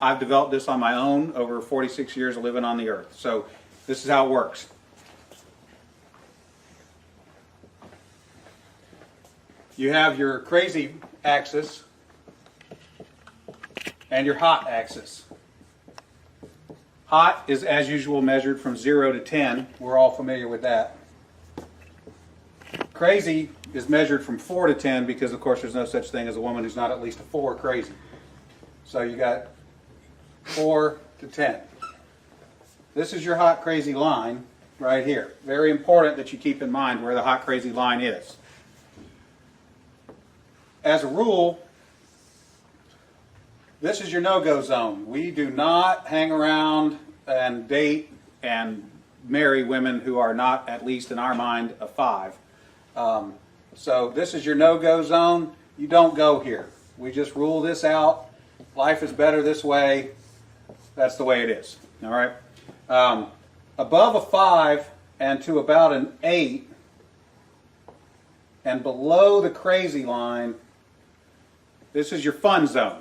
I've developed this on my own over 46 years of living on the earth. So this is how it works. You have your crazy axis and your hot axis. Hot is, as usual, measured from 0 to 10. We're all familiar with that. Crazy is measured from 4 to 10 because, of course, there's no such thing as a woman who's not at least a 4 crazy. So you got 4 to 10. This is your hot crazy line right here. Very important that you keep in mind where the hot crazy line is. As a rule, this is your no-go zone. We do not hang around and date and marry women who are not, at least in our mind, a 5. So this is your no-go zone. You don't go here. We just rule this out. Life is better this way. That's the way it is. All right. Above a 5 and to about an 8, and below the crazy line, this is your fun zone.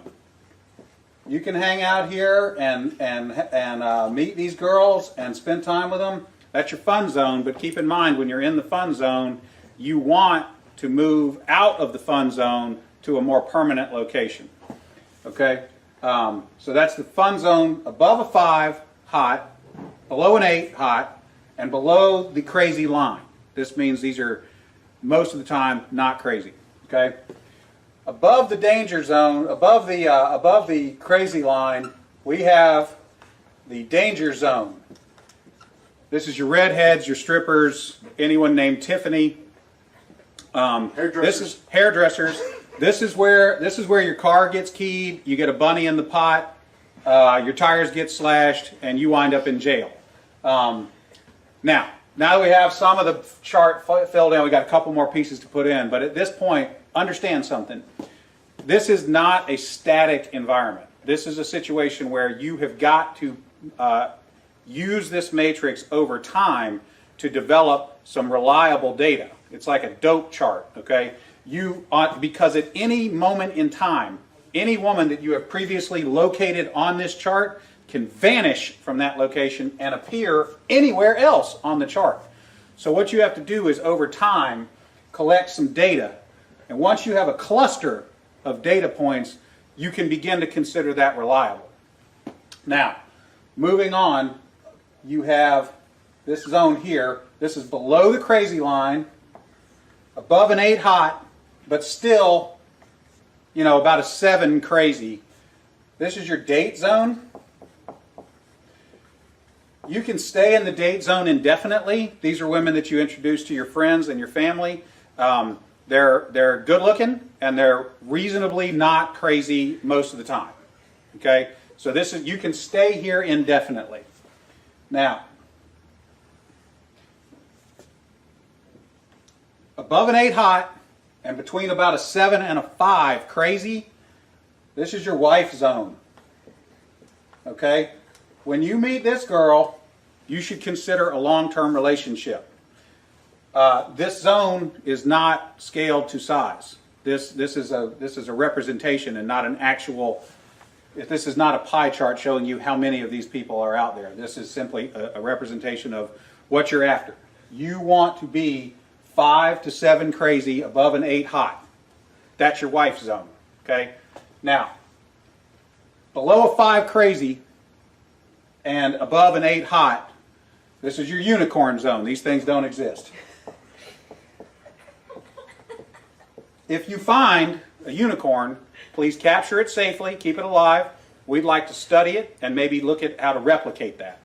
You can hang out here and meet these girls and spend time with them. That's your fun zone. But keep in mind, when you're in the fun zone, you want to move out of the fun zone to a more permanent location. Okay? So that's the fun zone above a 5, hot, below an 8, hot, and below the crazy line. This means these are, most of the time, not crazy. Okay? Above the danger zone, above the crazy line, we have the danger zone. This is your redheads, your strippers, anyone named Tiffany. This is hairdressers. This is where your car gets keyed. You get a bunny in the pot. Your tires get slashed, and you wind up in jail. Now that we have some of the chart filled in, we got a couple more pieces to put in. But at this point, understand something. This is not a static environment. This is a situation where you have got to use this matrix over time to develop some reliable data. It's like a dope chart, okay? Because at any moment in time, any woman that you have previously located on this chart can vanish from that location and appear anywhere else on the chart. So what you have to do is, over time, collect some data. And once you have a cluster of data points, you can begin to consider that reliable. Now, moving on, you have this zone here. This is below the crazy line, above an 8 hot, but still, about a 7 crazy. This is your date zone. You can stay in the date zone indefinitely. These are women that you introduce to your friends and your family. They're good looking and they're reasonably not crazy most of the time. Okay? So you can stay here indefinitely. Now, above an 8 hot and between about a 7 and a 5 crazy, this is your wife zone. Okay? When you meet this girl, you should consider a long-term relationship. This zone is not scaled to size. This is a representation and not an actual. This is not a pie chart showing you how many of these people are out there. This is simply a representation of what you're after. You want to be 5 to 7 crazy, above an 8 hot. That's your wife zone. Okay. Now, below a 5 crazy and above an 8 hot, this is your unicorn zone. These things don't exist. If you find a unicorn, please capture it safely, keep it alive. We'd like to study it and maybe look at how to replicate that.